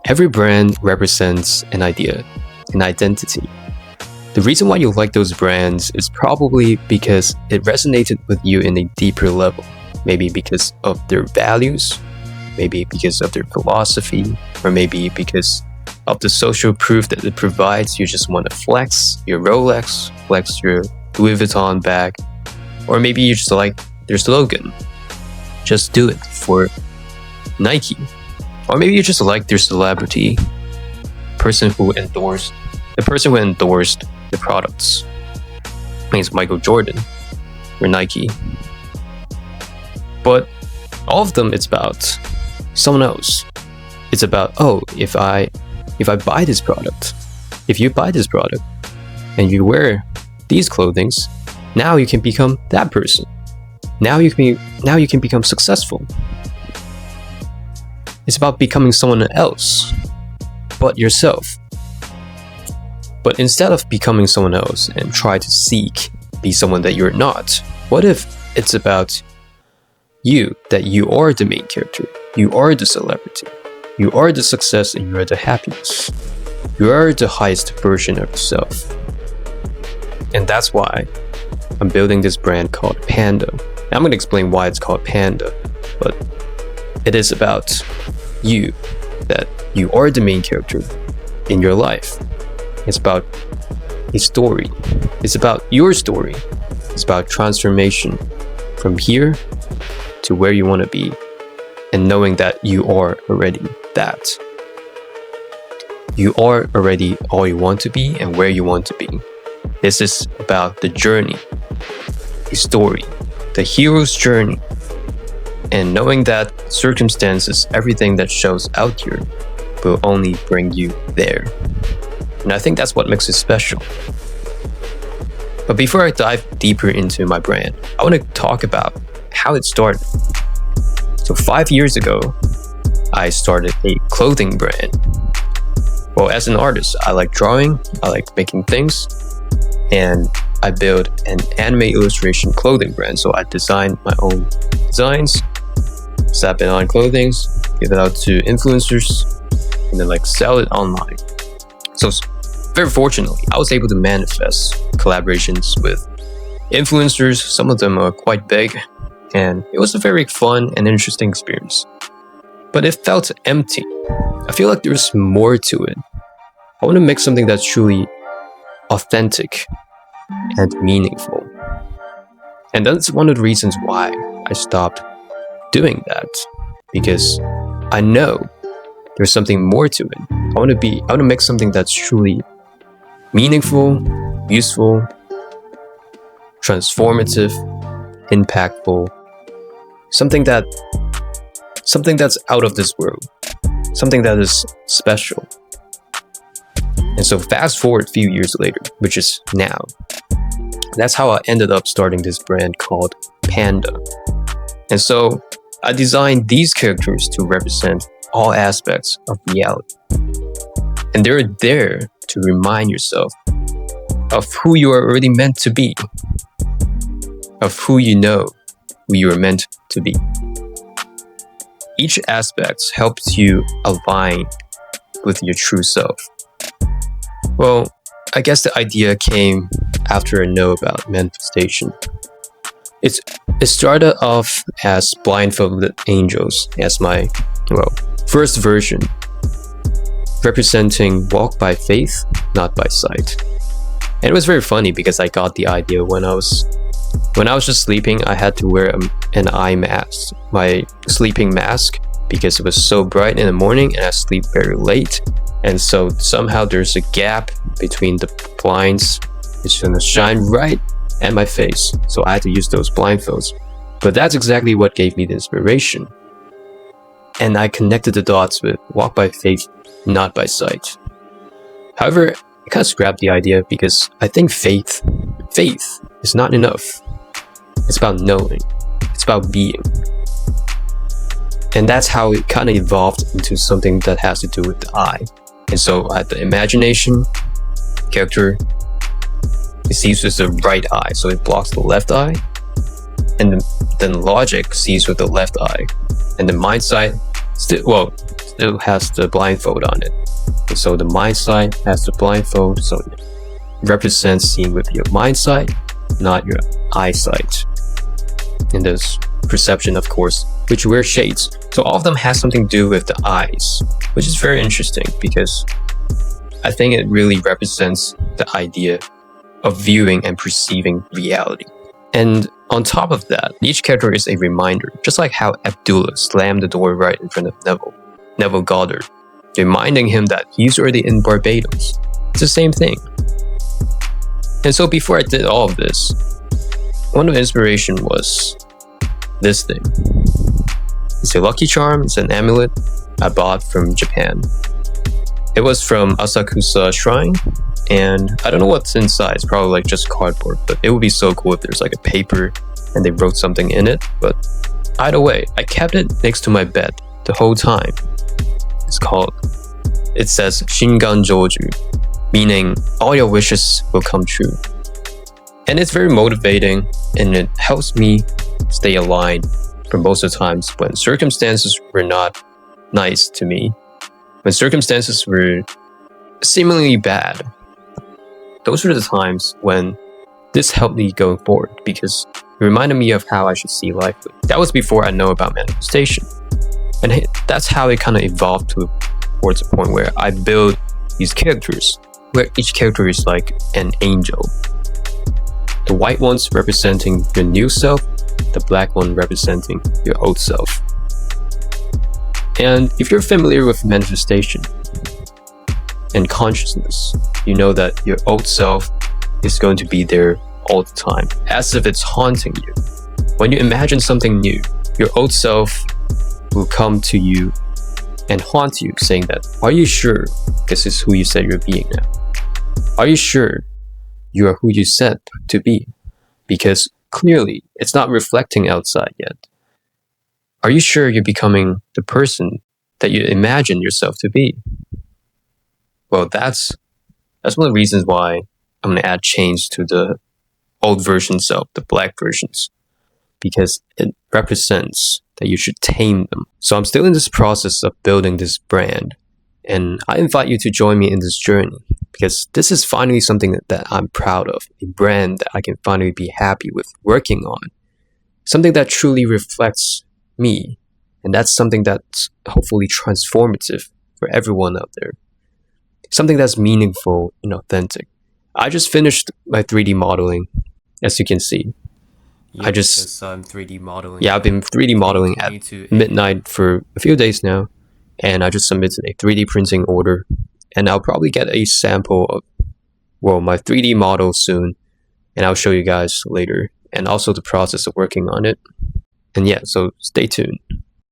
Every brand represents an idea, an identity. The reason why you like those brands is probably because it resonated with you in a deeper level. Maybe because of their values, maybe because of their philosophy, or maybe because of the social proof that it provides. You just want to flex your Rolex, flex your Louis Vuitton bag, or maybe you just like their slogan, just do it for Nike. Or maybe you just like their celebrity, the person who endorsed the products. I think it's Michael Jordan or Nike. But all of them, it's about someone else. It's about, oh, if I buy this product, if you buy this product and you wear these clothings, now you can become that person. Now you can become successful. It's about becoming someone else, but yourself. But instead of becoming someone else and try to be someone that you're not, what if it's about you, that you are the main character, you are the celebrity, you are the success, and you are the happiness. You are the highest version of yourself. And that's why I'm building this brand called Panda. Now, I'm going to explain why it's called Panda, but it is about you, that you are the main character in your life. It's about a story. It's about your story. It's about transformation from here to where you want to be, and knowing that you are already that. You are already all you want to be and where you want to be. This is about the journey, the story, the hero's journey, and knowing that circumstances, everything that shows out here, will only bring you there. And I think that's what makes it special. But before I dive deeper into my brand, I want to talk about how it started. So 5 years ago, I started a clothing brand. Well, as an artist, I like drawing, I like making things, and I built an anime illustration clothing brand. So I designed my own designs, slap it on clothing, give it out to influencers, and then sell it online. So very fortunately, I was able to manifest collaborations with influencers. Some of them are quite big, and it was a very fun and interesting experience. But it felt empty. I feel like there's more to it. I want to make something that's truly authentic and meaningful. And that's one of the reasons why I stopped doing that, because I know there's something more to it. I want to make something that's truly meaningful, useful, transformative, impactful, something that's out of this world, something that is special. And so fast forward a few years later, which is now, that's how I ended up starting this brand called Panda. And so I designed these characters to represent all aspects of reality. And they're there to remind yourself of who you are already meant to be, of who you are meant to be. Each aspect helps you align with your true self. Well, I guess the idea came after I know about manifestation. It started off as blindfolded angels, as my first version, representing walk by faith, not by sight. And it was very funny because I got the idea when I was just sleeping. I had to wear an eye mask, my sleeping mask, because it was so bright in the morning and I sleep very late. And so somehow there's a gap between the blinds. It's gonna shine right at my face. So I had to use those blindfolds. But that's exactly what gave me the inspiration. And I connected the dots with walk by faith, not by sight. However, I kind of scrapped the idea because I think faith is not enough. It's about knowing. It's about being. And that's how it kind of evolved into something that has to do with the eye. And so I had the imagination character. It sees with the right eye, so it blocks the left eye. And then logic sees with the left eye. And the mind side, it has the blindfold on it. And so the mind side has the blindfold, so it represents seeing with your mind side, not your eyesight. And there's perception, of course, which wear shades. So all of them has something to do with the eyes, which is very interesting because I think it really represents the idea of viewing and perceiving reality. And on top of that, each character is a reminder, just like how Abdullah slammed the door right in front of Neville Goddard, reminding him that he's already in Barbados. It's the same thing. And so before I did all of this, one of the inspiration was this thing. It's a lucky charm, it's an amulet I bought from Japan. It was from Asakusa Shrine, and I don't know what's inside. It's probably like just cardboard, but it would be so cool if there's like a paper and they wrote something in it. But either way, I kept it next to my bed the whole time. It says Shingan Joju, meaning all your wishes will come true. And it's very motivating, and it helps me stay aligned for most of the times when circumstances were not nice to me, when circumstances were seemingly bad. Those were the times when this helped me going forward because it reminded me of how I should see life. That was before I know about manifestation. And that's how it kind of evolved towards a point where I build these characters, where each character is like an angel. The white ones representing your new self, the black one representing your old self. And if you're familiar with manifestation and consciousness, you know that your old self is going to be there all the time, as if it's haunting you. When you imagine something new, your old self will come to you and haunt you, saying that, are you sure this is who you said you're being now? Are you sure you are who you said to be? Because clearly it's not reflecting outside yet. Are you sure you're becoming the person that you imagine yourself to be? Well, that's one of the reasons why I'm going to add chains to the old version self, the black versions, because it represents that you should tame them. So I'm still in this process of building this brand, and I invite you to join me in this journey because this is finally something that I'm proud of, a brand that I can finally be happy with working on, something that truly reflects me, and that's something that's hopefully transformative for everyone out there, something that's meaningful and authentic. I just finished my 3D modeling, as you can see. I'm 3D modeling. Yeah, I've been 3D modeling at midnight for a few days now, and I just submitted a 3D printing order, and I'll probably get a sample of, my 3D model soon, and I'll show you guys later, and also the process of working on it. And yeah, so stay tuned.